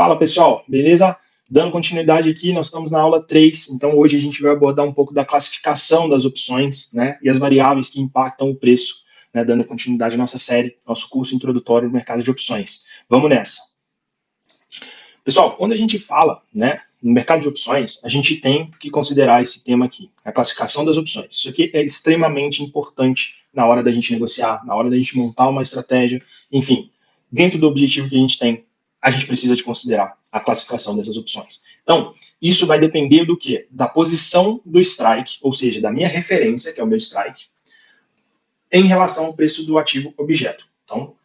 Fala pessoal, beleza? Dando continuidade aqui, nós estamos na aula 3, então hoje a gente vai abordar um pouco da classificação das opções, né, e as variáveis que impactam o preço, né, dando continuidade à nossa série, nosso curso introdutório no mercado de opções. Vamos nessa. Pessoal, quando a gente fala, né, no mercado de opções, a gente tem que considerar esse tema aqui, a classificação das opções. Isso aqui é extremamente importante na hora da gente negociar, na hora da gente montar uma estratégia, enfim, dentro do objetivo que a gente precisa de considerar a classificação dessas opções. Então, isso vai depender do quê? Da posição do strike, ou seja, da minha referência, que é o meu strike, em relação ao preço do ativo objeto. Então,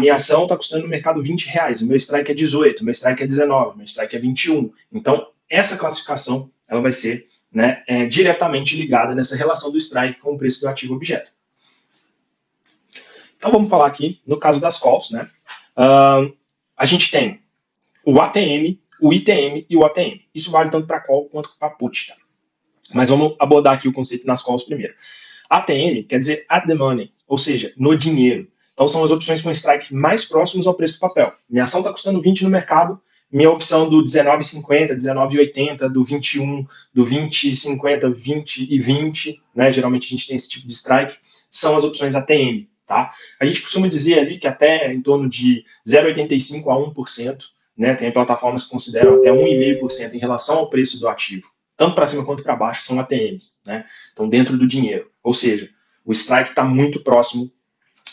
minha ação está custando no mercado R$20, o meu strike é 18, o meu strike é 19, o meu strike é 21. Então, essa classificação ela vai ser, né, diretamente ligada nessa relação do strike com o preço do ativo objeto. Então, vamos falar aqui, no caso das calls, né, a gente tem o ATM, o ITM e o OTM. Isso vale tanto para call quanto para put. Tá? Mas vamos abordar aqui o conceito nas calls primeiro. ATM quer dizer at the money, ou seja, no dinheiro. Então são as opções com strike mais próximos ao preço do papel. Minha ação está custando 20 no mercado, minha opção do 19,50, 19,80, do 21, do 20,50, 20 e 20, né? Geralmente a gente tem esse tipo de strike, são as opções ATM. Tá? A gente costuma dizer ali que até em torno de 0,85 a 1%, né? Tem plataformas que consideram até 1,5% em relação ao preço do ativo. Tanto para cima quanto para baixo são ATMs, né? Então dentro do dinheiro. Ou seja, o strike está muito próximo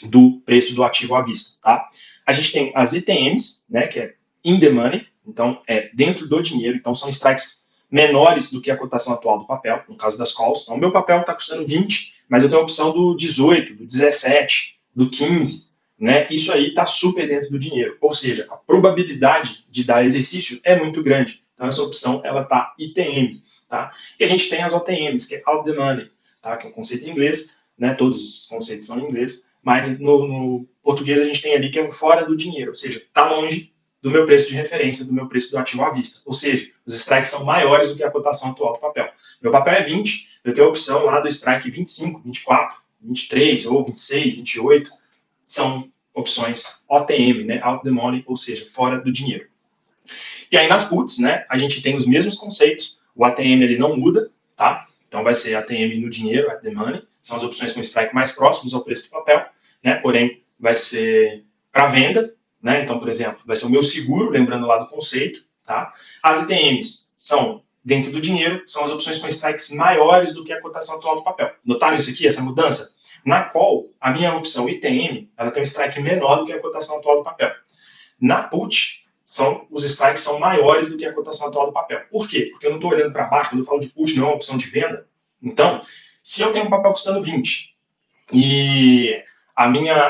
do preço do ativo à vista. Tá? A gente tem as ITMs, né, que é in the money, então é dentro do dinheiro, então são strikes menores do que a cotação atual do papel, no caso das calls. Então o meu papel está custando 20, mas eu tenho a opção do 18, do 17, do 15, né? Isso aí está super dentro do dinheiro, ou seja, a probabilidade de dar exercício é muito grande. Então essa opção ela está ITM. Tá? E a gente tem as OTMs, que é out the money, tá? Que é um conceito em inglês, né? Todos os conceitos são em inglês, mas no português a gente tem ali que é fora do dinheiro, ou seja, está longe do meu preço de referência, do meu preço do ativo à vista. Ou seja, os strikes são maiores do que a cotação atual do papel. Meu papel é 20, eu tenho a opção lá do strike 25, 24, 23 ou 26, 28, são opções OTM, né? Out the money, ou seja, fora do dinheiro. E aí nas puts, né, a gente tem os mesmos conceitos, o ATM ele não muda, tá? Então vai ser ATM no dinheiro, at the money, são as opções com strike mais próximos ao preço do papel, né? Porém vai ser para venda, né? Então, por exemplo, vai ser o meu seguro, lembrando lá do conceito, tá? As ITMs são dentro do dinheiro, são as opções com strikes maiores do que a cotação atual do papel. Notaram isso aqui, essa mudança? Na call, a minha opção ITM, ela tem um strike menor do que a cotação atual do papel. Na put, os strikes são maiores do que a cotação atual do papel. Por quê? Porque eu não estou olhando para baixo, quando eu falo de put, não é uma opção de venda. Então, se eu tenho um papel custando 20 e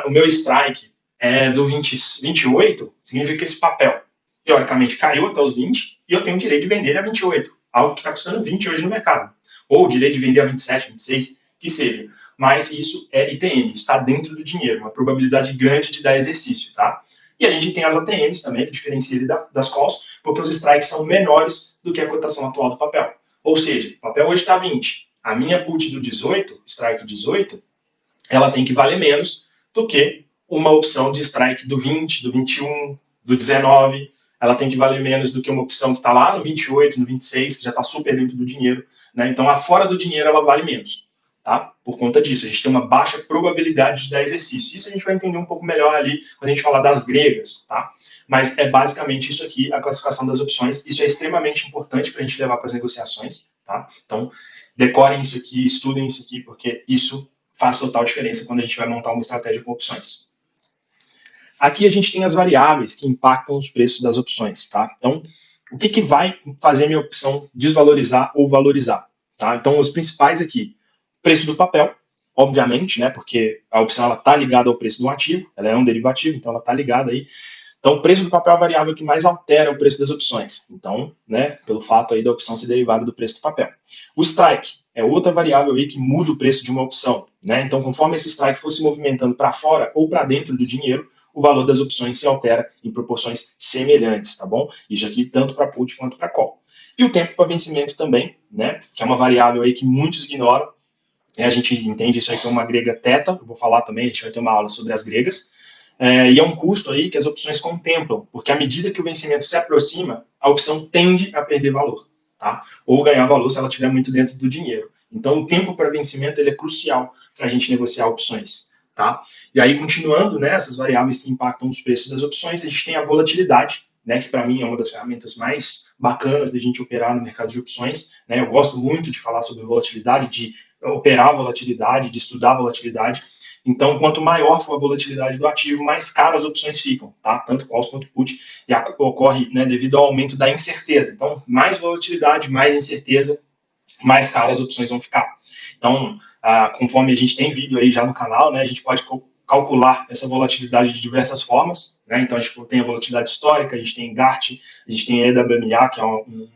o meu strike é do 28, significa que esse papel, teoricamente, caiu até os 20 e eu tenho o direito de vender ele a 28, algo que está custando 20 hoje no mercado. Ou o direito de vender a 27, 26, que seja. Mas isso é ITM, está dentro do dinheiro, uma probabilidade grande de dar exercício, tá? E a gente tem as ATMs também, que diferencia das calls, porque os strikes são menores do que a cotação atual do papel. Ou seja, o papel hoje está 20. A minha put do 18, strike 18, ela tem que valer menos do que uma opção de strike do 20, do 21, do 19. Ela tem que valer menos do que uma opção que está lá no 28, no 26, que já está super dentro do dinheiro. Né? Então, a fora do dinheiro, ela vale menos. Tá? Por conta disso, a gente tem uma baixa probabilidade de dar exercício. Isso a gente vai entender um pouco melhor ali quando a gente falar das gregas, tá? Mas é basicamente isso aqui, a classificação das opções. Isso é extremamente importante para a gente levar para as negociações, tá? Então, decorem isso aqui, estudem isso aqui, porque isso faz total diferença quando a gente vai montar uma estratégia com opções. Aqui a gente tem as variáveis que impactam os preços das opções, tá? Então, o que vai fazer minha opção desvalorizar ou valorizar? Tá? Então, os principais aqui. Preço do papel, obviamente, né, porque a opção está ligada ao preço do ativo, ela é um derivativo, então ela está ligada aí. Então, o preço do papel é a variável que mais altera o preço das opções. Então, né, pelo fato aí da opção ser derivada do preço do papel. O strike é outra variável aí que muda o preço de uma opção. Né? Então, conforme esse strike for se movimentando para fora ou para dentro do dinheiro, o valor das opções se altera em proporções semelhantes, tá bom? Isso aqui tanto para put quanto para call. E o tempo para vencimento também, né, que é uma variável aí que muitos ignoram. A gente entende isso aí como uma grega teta, eu vou falar também, a gente vai ter uma aula sobre as gregas. E é um custo aí que as opções contemplam, porque à medida que o vencimento se aproxima, a opção tende a perder valor, tá? Ou ganhar valor se ela estiver muito dentro do dinheiro. Então, o tempo para vencimento ele é crucial para a gente negociar opções, tá? E aí, continuando, né, essas variáveis que impactam os preços das opções, a gente tem a volatilidade, né, que para mim é uma das ferramentas mais bacanas de a gente operar no mercado de opções. Né? Eu gosto muito de falar sobre volatilidade, de operar volatilidade, de estudar volatilidade. Então, quanto maior for a volatilidade do ativo, mais caras as opções ficam, tá? Tanto calls quanto put, e ocorre, né, devido ao aumento da incerteza. Então, mais volatilidade, mais incerteza, mais caras as opções vão ficar. Então, conforme a gente tem vídeo aí já no canal, né, a gente pode calcular essa volatilidade de diversas formas, né? Então a gente tem a volatilidade histórica, a gente tem GART, a gente tem a EWMA, que é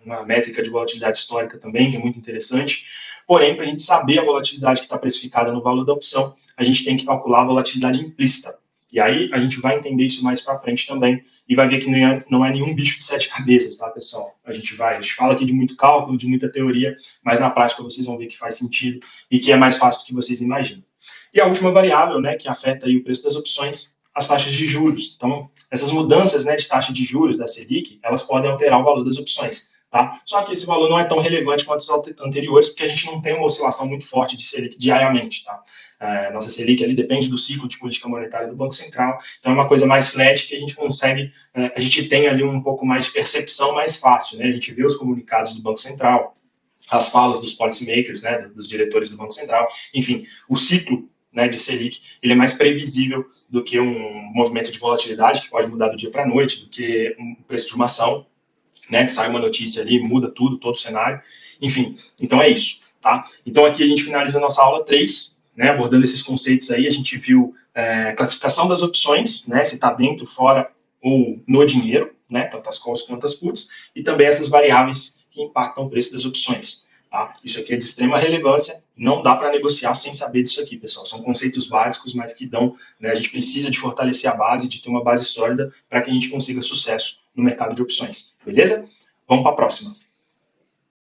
uma métrica de volatilidade histórica também, que é muito interessante. Porém, para a gente saber a volatilidade que está precificada no valor da opção, a gente tem que calcular a volatilidade implícita. E aí a gente vai entender isso mais para frente também e vai ver que não é nenhum bicho de 7 cabeças, tá, pessoal? A gente fala aqui de muito cálculo, de muita teoria, mas na prática vocês vão ver que faz sentido e que é mais fácil do que vocês imaginam. E a última variável, né, que afeta aí o preço das opções, as taxas de juros. Então, essas mudanças, né, de taxa de juros da Selic, elas podem alterar o valor das opções. Tá? Só que esse valor não é tão relevante quanto os anteriores, porque a gente não tem uma oscilação muito forte de Selic diariamente. Tá? Nossa Selic ali depende do ciclo de política monetária do Banco Central, então é uma coisa mais flat que a gente consegue, a gente tem ali um pouco mais de percepção mais fácil. Né? A gente vê os comunicados do Banco Central, as falas dos policymakers, né, dos diretores do Banco Central, enfim, o ciclo, né, de Selic, ele é mais previsível do que um movimento de volatilidade que pode mudar do dia para a noite, do que um preço de uma ação, né, que sai uma notícia ali, muda tudo, todo o cenário, enfim, então é isso, tá? Então aqui a gente finaliza a nossa aula 3, né, abordando esses conceitos aí, a gente viu classificação das opções, né, se está dentro, fora ou no dinheiro, né, tanto as calls quanto as puts, e também essas variáveis que impactam o preço das opções. Tá? Isso aqui é de extrema relevância, não dá para negociar sem saber disso aqui, pessoal. São conceitos básicos, mas que dão, né, a gente precisa de fortalecer a base, de ter uma base sólida para que a gente consiga sucesso no mercado de opções. Beleza? Vamos para a próxima.